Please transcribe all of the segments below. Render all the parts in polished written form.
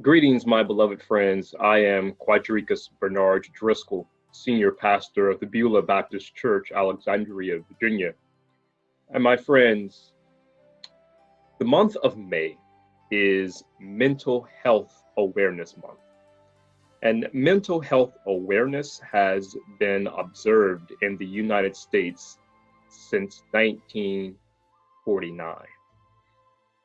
Greetings, my beloved friends. I am Quadricus Bernard Driscoll, Senior Pastor of the Beulah Baptist Church, Alexandria, Virginia. And my friends, the month of May is Mental Health Awareness Month. And mental health awareness has been observed in the United States since 1949.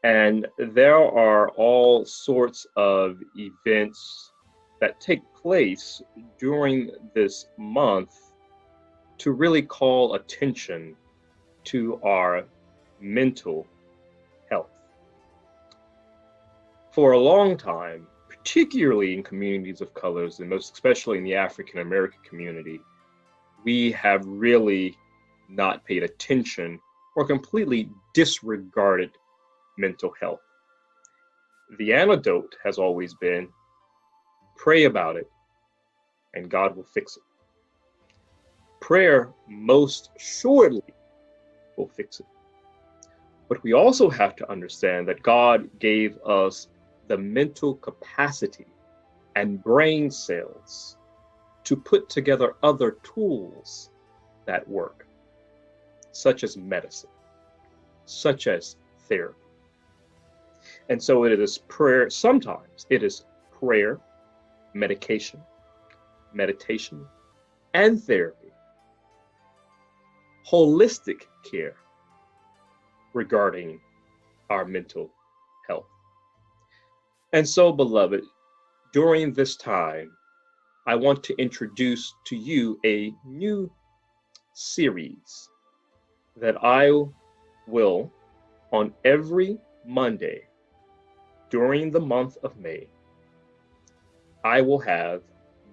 And there are all sorts of events that take place during this month to really call attention to our mental health. For a long time, particularly in communities of colors, and most especially in the African American community, we have really not paid attention or completely disregarded mental health. The antidote has always been pray about it and God will fix it. Prayer most surely will fix it. But we also have to understand that God gave us the mental capacity and brain cells to put together other tools that work, such as medicine, such as therapy. And so it is prayer. Sometimes it is prayer, medication, meditation, and therapy. Holistic care regarding our mental health. And so, beloved, during this time, I want to introduce to you a new series that I will, on every Monday during the month of May, I will have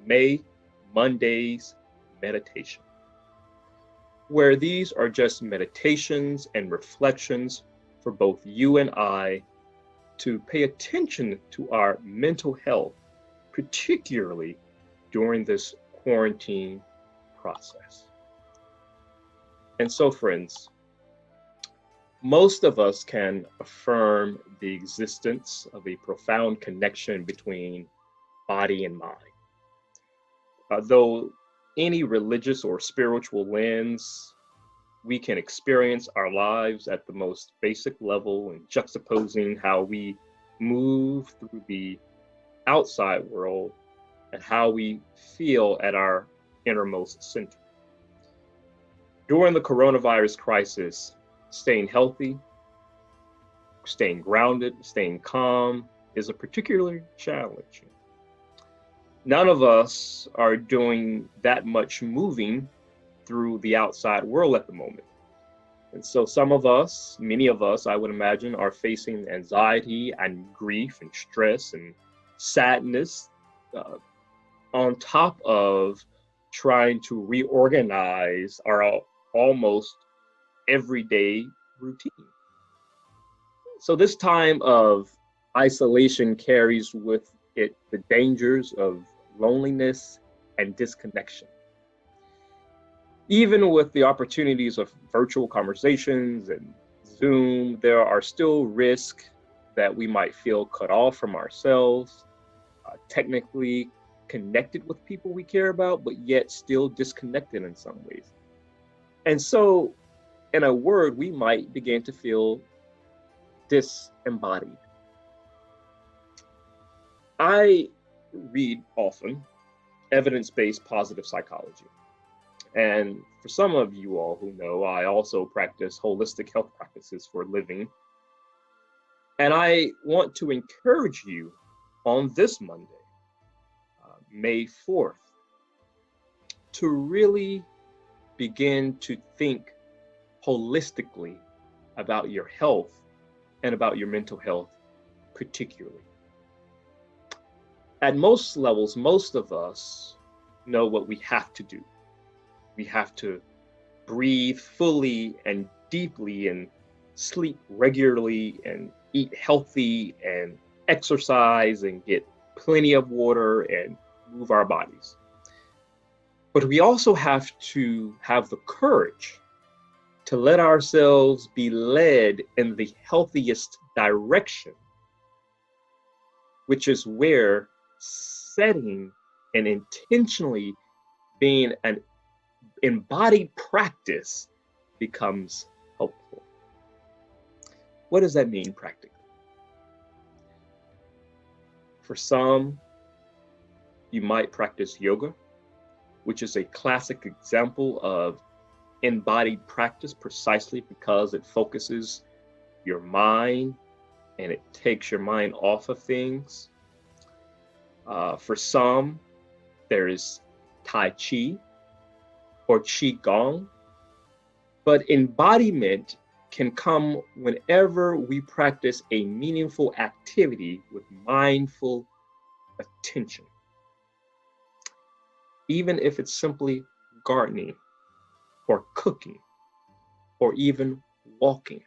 May Mondays meditation, where these are just meditations and reflections for both you and I to pay attention to our mental health, particularly during this quarantine process. And so, friends, most of us can affirm the existence of a profound connection between body and mind. Though any religious or spiritual lens, we can experience our lives at the most basic level and juxtaposing how we move through the outside world and how we feel at our innermost center. During the coronavirus crisis, staying healthy, staying grounded, staying calm is a particular challenge. None of us are doing that much moving through the outside world at the moment. And so some of us, many of us, I would imagine, are facing anxiety and grief and stress and sadness on top of trying to reorganize our almost everyday routine. So this time of isolation carries with it the dangers of loneliness and disconnection. Even with the opportunities of virtual conversations and Zoom, there are still risks that we might feel cut off from ourselves, technically connected with people we care about, but yet still disconnected in some ways. And so, in a word, we might begin to feel disembodied. I read often evidence-based positive psychology. And for some of you all who know, I also practice holistic health practices for a living. And I want to encourage you on this Monday, May 4th, to really begin to think holistically about your health and about your mental health particularly. At most levels, most of us know what we have to do. We have to breathe fully and deeply and sleep regularly and eat healthy and exercise and get plenty of water and move our bodies. But we also have to have the courage to let ourselves be led in the healthiest direction which is where setting and intentionally being an embodied practice becomes helpful. What does that mean practically? For some, you might practice yoga, which is a classic example of embodied practice precisely because it focuses your mind and it takes your mind off of things. For some, there is Tai Chi or Qi Gong, but embodiment can come whenever we practice a meaningful activity with mindful attention. Even if it's simply gardening or cooking or even walking.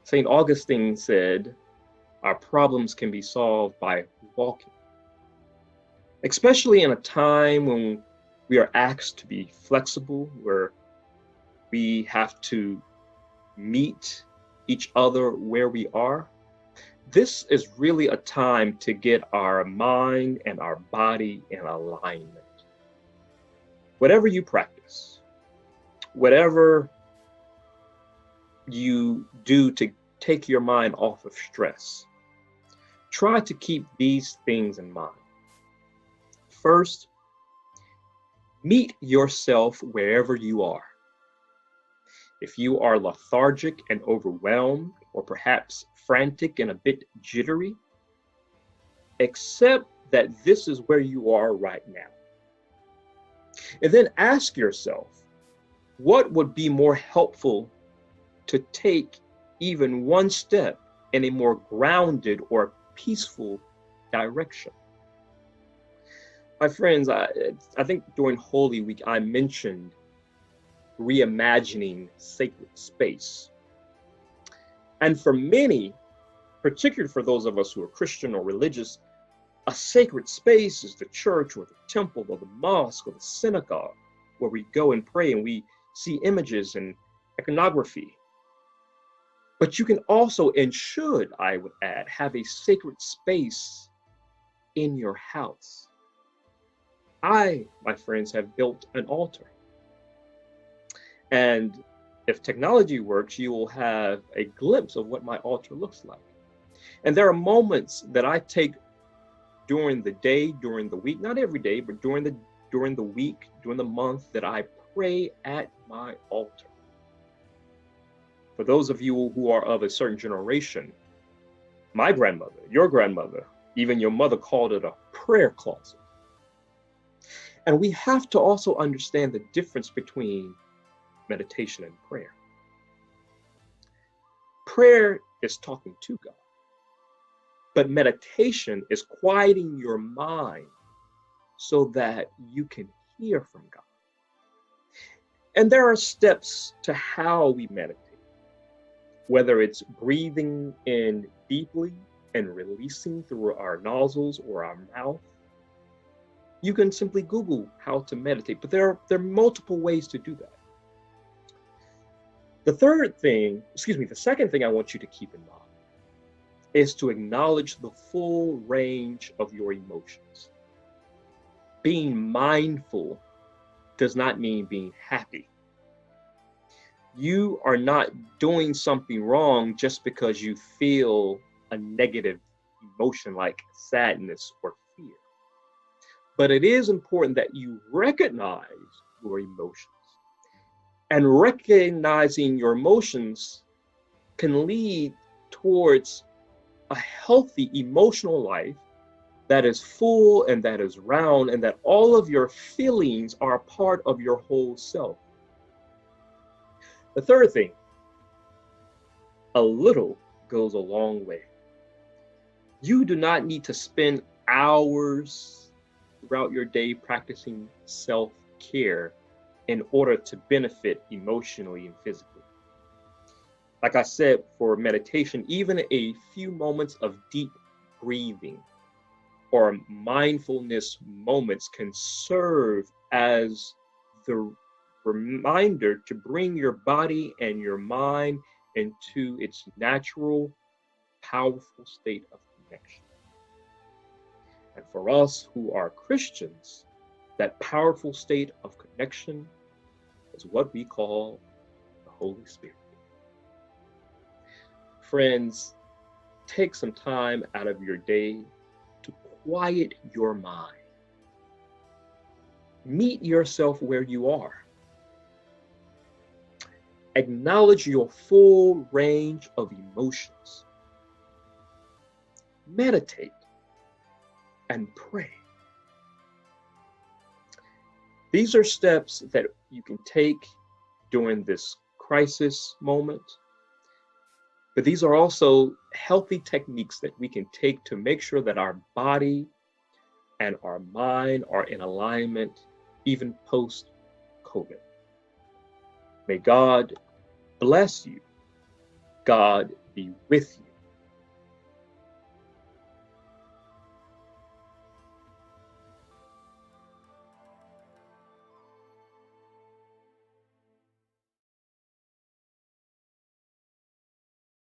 St. Augustine said, our problems can be solved by walking. Especially in a time when we are asked to be flexible, where we have to meet each other where we are. This is really a time to get our mind and our body in alignment. Whatever you practice, whatever you do to take your mind off of stress, try to keep these things in mind. First, meet yourself wherever you are. If you are lethargic and overwhelmed, or perhaps frantic and a bit jittery, accept that this is where you are right now. And then ask yourself, what would be more helpful to take even one step in a more grounded or peaceful direction? My friends, I think during Holy Week, I mentioned reimagining sacred space. And for many, particularly for those of us who are Christian or religious, a sacred space is the church or the temple or the mosque or the synagogue where we go and pray and we see images and iconography. But you can also, and should, I would add, have a sacred space in your house. I, my friends, have built an altar. And if technology works, you will have a glimpse of what my altar looks like. And there are moments that I take during the day, during the week, not every day, but during the week, during the month, that I pray at my altar. For those of you who are of a certain generation, my grandmother, your grandmother, even your mother called it a prayer closet. And we have to also understand the difference between meditation and prayer. Prayer is talking to God, but meditation is quieting your mind so that you can hear from God. And there are steps to how we meditate, whether it's breathing in deeply and releasing through our nostrils or our mouth. You can simply Google how to meditate, but there are multiple ways to do that. The second thing I want you to keep in mind is to acknowledge the full range of your emotions. Being mindful does not mean being happy. You are not doing something wrong just because you feel a negative emotion like sadness or fear. But it is important that you recognize your emotions. And recognizing your emotions can lead towards a healthy emotional life that is full and that is round, and that all of your feelings are a part of your whole self. The third thing, a little goes a long way. You do not need to spend hours throughout your day practicing self-care in order to benefit emotionally and physically. Like I said, for meditation, even a few moments of deep breathing or mindfulness moments can serve as the reminder to bring your body and your mind into its natural, powerful state of connection. And for us who are Christians, that powerful state of connection is what we call the Holy Spirit. Friends, take some time out of your day to quiet your mind. Meet yourself where you are. Acknowledge your full range of emotions. Meditate and pray. These are steps that you can take during this crisis moment, but these are also healthy techniques that we can take to make sure that our body and our mind are in alignment even post-COVID. May God bless you. God be with you.